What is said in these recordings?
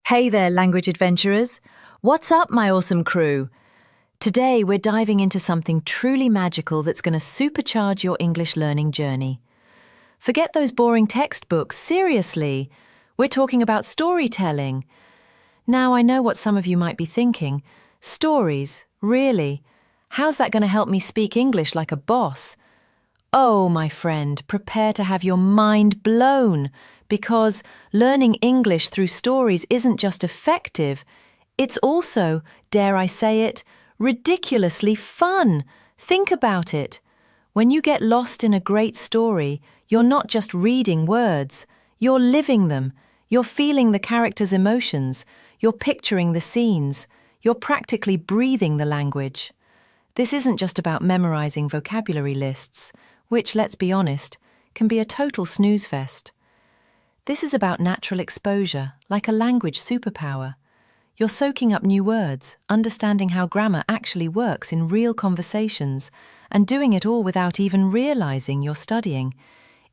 Hey there, language adventurers. What's up, my awesome crew? Today, we're diving into something truly magical that's going to supercharge your English learning journey. Forget those boring textbooks, seriously. We're talking about storytelling. Now, I know what some of you might be thinking. Stories, really? How's that going to help me speak English like a boss? Oh, my friend, prepare to have your mind blown, because learning English through stories isn't just effective, it's also, dare I say it, ridiculously fun. Think about it. When you get lost in a great story, you're not just reading words, you're living them, you're feeling the characters' emotions, you're picturing the scenes, you're practically breathing the language. This isn't just about memorizing vocabulary lists, which, let's be honest, can be a total snooze fest. This is about natural exposure, like a language superpower. You're soaking up new words, understanding how grammar actually works in real conversations, and doing it all without even realizing you're studying.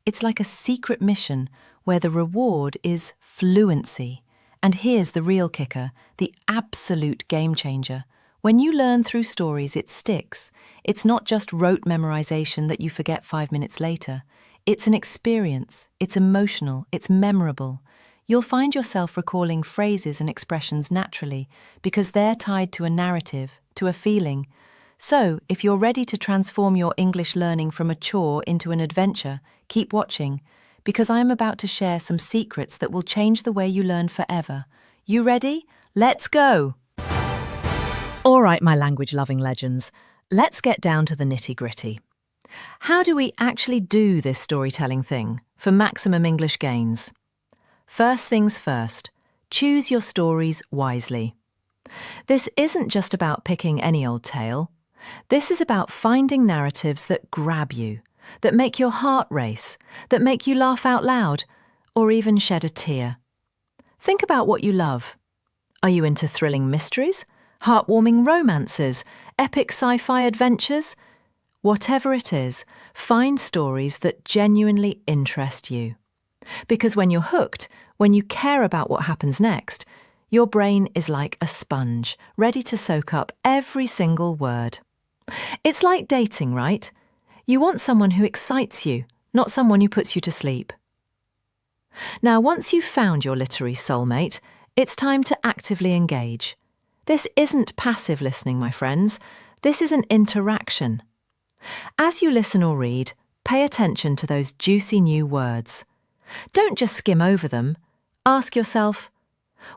It's like a secret mission where the reward is fluency. And here's the real kicker, the absolute game changer. When you learn through stories, it sticks. It's not just rote memorization that you forget 5 minutes later. It's an experience, it's emotional, it's memorable. You'll find yourself recalling phrases and expressions naturally because they're tied to a narrative, to a feeling. So, if you're ready to transform your English learning from a chore into an adventure, keep watching, because I'm about to share some secrets that will change the way you learn forever. You ready? Let's go! All right, my language-loving legends, let's get down to the nitty-gritty. How do we actually do this storytelling thing for maximum English gains? First things first, choose your stories wisely. This isn't just about picking any old tale. This is about finding narratives that grab you, that make your heart race, that make you laugh out loud, or even shed a tear. Think about what you love. Are you into thrilling mysteries? Heartwarming romances, epic sci-fi adventures? Whatever it is, find stories that genuinely interest you. Because when you're hooked, when you care about what happens next, your brain is like a sponge, ready to soak up every single word. It's like dating, right? You want someone who excites you, not someone who puts you to sleep. Now, once you've found your literary soulmate, it's time to actively engage. This isn't passive listening, my friends. This is an interaction. As you listen or read, pay attention to those juicy new words. Don't just skim over them. Ask yourself,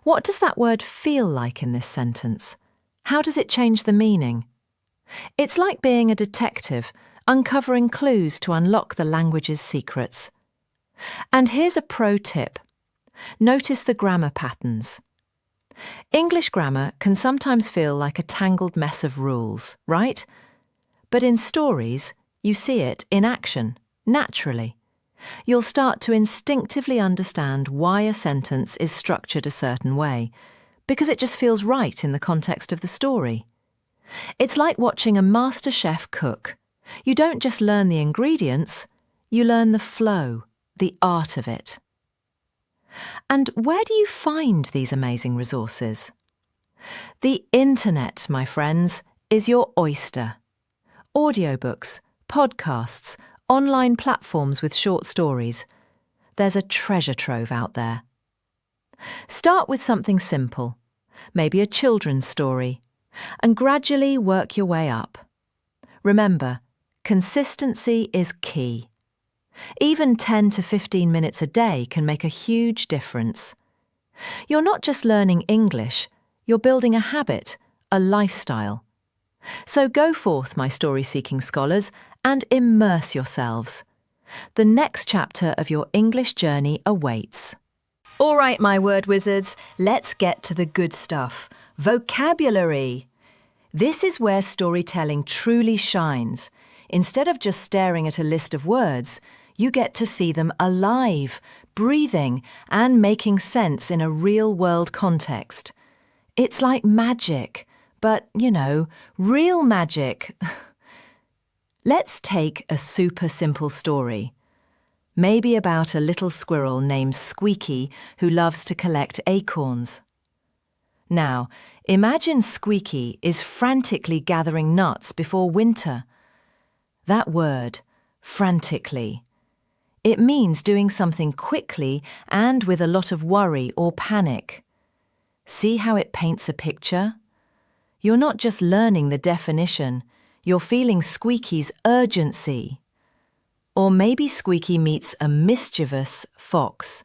what does that word feel like in this sentence? How does it change the meaning? It's like being a detective, uncovering clues to unlock the language's secrets. And here's a pro tip. Notice the grammar patterns. English grammar can sometimes feel like a tangled mess of rules, right? But in stories, you see it in action, naturally. You'll start to instinctively understand why a sentence is structured a certain way, because it just feels right in the context of the story. It's like watching a master chef cook. You don't just learn the ingredients, you learn the flow, the art of it. And where do you find these amazing resources? The internet, my friends, is your oyster. Audiobooks, podcasts, online platforms with short stories. There's a treasure trove out there. Start with something simple, maybe a children's story, and gradually work your way up. Remember, consistency is key. Even 10 to 15 minutes a day can make a huge difference. You're not just learning English, you're building a habit, a lifestyle. So go forth, my story-seeking scholars, and immerse yourselves. The next chapter of your English journey awaits. All right, my word wizards, let's get to the good stuff. Vocabulary. This is where storytelling truly shines. Instead of just staring at a list of words, you get to see them alive, breathing, and making sense in a real-world context. It's like magic, but, real magic. Let's take a super simple story. Maybe about a little squirrel named Squeaky who loves to collect acorns. Now, imagine Squeaky is frantically gathering nuts before winter. That word, frantically. It means doing something quickly and with a lot of worry or panic. See how it paints a picture? You're not just learning the definition, you're feeling Squeaky's urgency. Or maybe Squeaky meets a mischievous fox.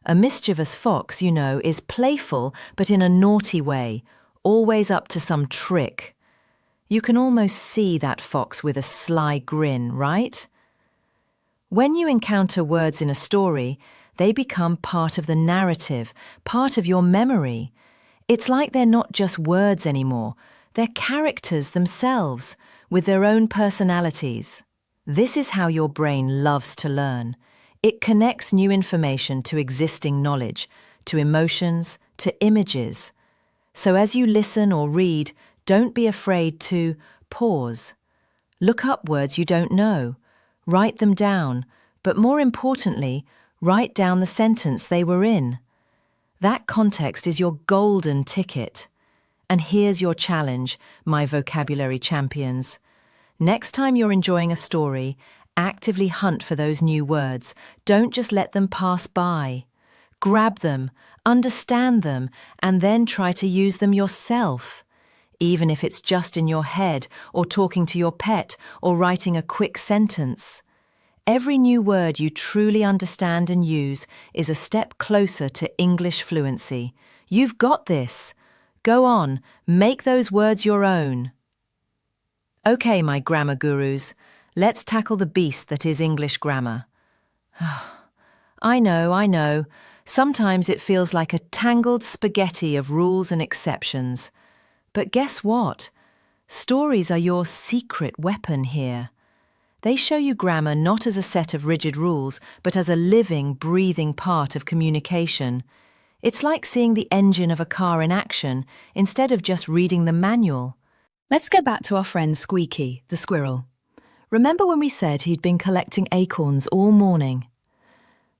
A mischievous fox, is playful but in a naughty way, always up to some trick. You can almost see that fox with a sly grin, right? When you encounter words in a story, they become part of the narrative, part of your memory. It's like they're not just words anymore, they're characters themselves, with their own personalities. This is how your brain loves to learn. It connects new information to existing knowledge, to emotions, to images. So as you listen or read, don't be afraid to pause. Look up words you don't know. Write them down, but more importantly, write down the sentence they were in. That context is your golden ticket. And here's your challenge, my vocabulary champions. Next time you're enjoying a story, actively hunt for those new words. Don't just let them pass by. Grab them, understand them, and then try to use them yourself. Even if it's just in your head, or talking to your pet, or writing a quick sentence. Every new word you truly understand and use is a step closer to English fluency. You've got this. Go on, make those words your own. Okay, my grammar gurus, let's tackle the beast that is English grammar. I know. Sometimes it feels like a tangled spaghetti of rules and exceptions. But guess what? Stories are your secret weapon here. They show you grammar not as a set of rigid rules, but as a living, breathing part of communication. It's like seeing the engine of a car in action instead of just reading the manual. Let's get back to our friend Squeaky the Squirrel. Remember when we said he'd been collecting acorns all morning?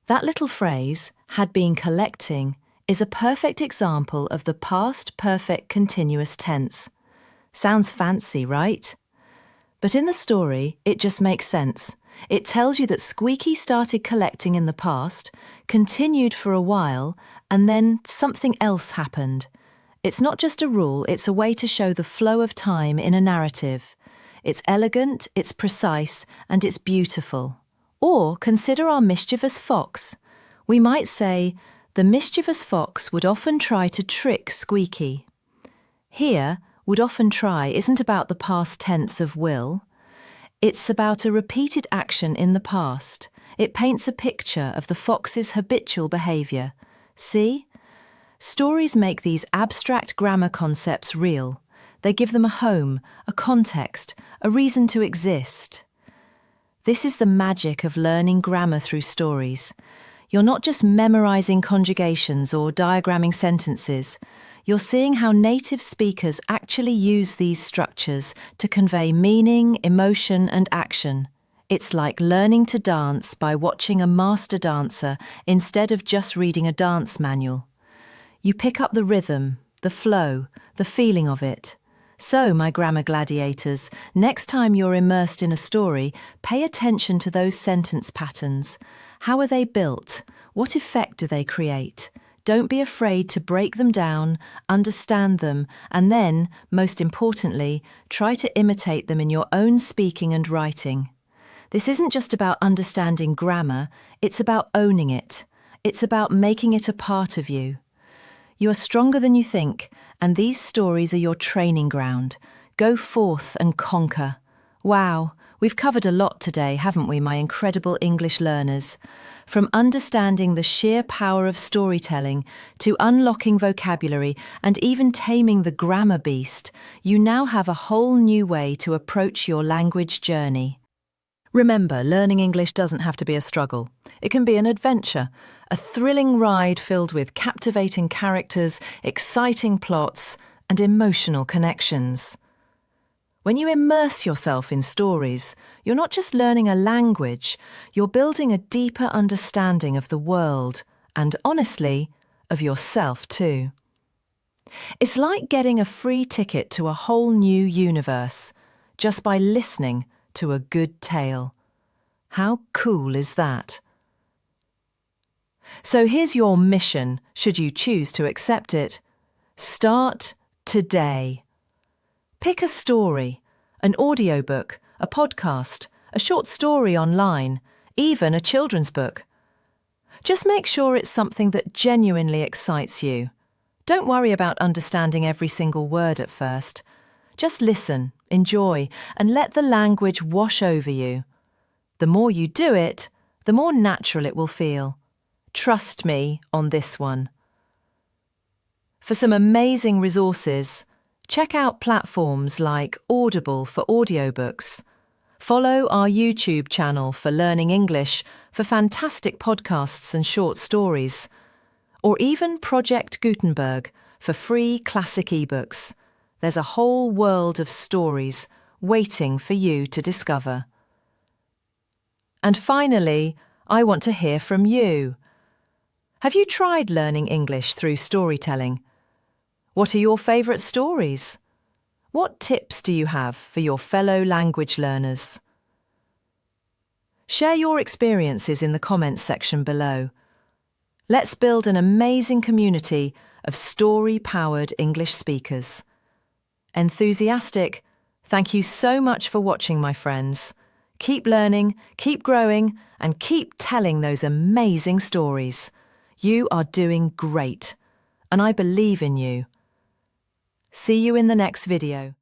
That little phrase, had been collecting, is a perfect example of the past perfect continuous tense. Sounds fancy, right? But in the story, it just makes sense. It tells you that Squeaky started collecting in the past, continued for a while, and then something else happened. It's not just a rule, it's a way to show the flow of time in a narrative. It's elegant, it's precise, and it's beautiful. Or consider our mischievous fox. We might say, the mischievous fox would often try to trick Squeaky. Here, would often try isn't about the past tense of will. It's about a repeated action in the past. It paints a picture of the fox's habitual behaviour. See? Stories make these abstract grammar concepts real. They give them a home, a context, a reason to exist. This is the magic of learning grammar through stories. You're not just memorising conjugations or diagramming sentences. You're seeing how native speakers actually use these structures to convey meaning, emotion, and action. It's like learning to dance by watching a master dancer instead of just reading a dance manual. You pick up the rhythm, the flow, the feeling of it. So, my grammar gladiators, next time you're immersed in a story, pay attention to those sentence patterns. How are they built? What effect do they create? Don't be afraid to break them down, understand them, and then, most importantly, try to imitate them in your own speaking and writing. This isn't just about understanding grammar, it's about owning it. It's about making it a part of you. You are stronger than you think, and these stories are your training ground. Go forth and conquer. Wow, we've covered a lot today, haven't we, my incredible English learners? From understanding the sheer power of storytelling to unlocking vocabulary and even taming the grammar beast, you now have a whole new way to approach your language journey. Remember, learning English doesn't have to be a struggle. It can be an adventure, a thrilling ride filled with captivating characters, exciting plots, and emotional connections. When you immerse yourself in stories, you're not just learning a language, you're building a deeper understanding of the world and, honestly, of yourself too. It's like getting a free ticket to a whole new universe just by listening to a good tale. How cool is that? So here's your mission, should you choose to accept it. Start today. Pick a story, an audiobook, a podcast, a short story online, even a children's book. Just make sure it's something that genuinely excites you. Don't worry about understanding every single word at first. Just listen, enjoy, and let the language wash over you. The more you do it, the more natural it will feel. Trust me on this one. For some amazing resources, check out platforms like Audible for audiobooks. Follow our YouTube channel for Learning English for fantastic podcasts and short stories. Or even Project Gutenberg for free classic ebooks. There's a whole world of stories waiting for you to discover. And finally, I want to hear from you. Have you tried learning English through storytelling? What are your favourite stories? What tips do you have for your fellow language learners? Share your experiences in the comments section below. Let's build an amazing community of story-powered English speakers. Enthusiastic, thank you so much for watching, my friends. Keep learning, keep growing, and keep telling those amazing stories. You are doing great, and I believe in you. See you in the next video.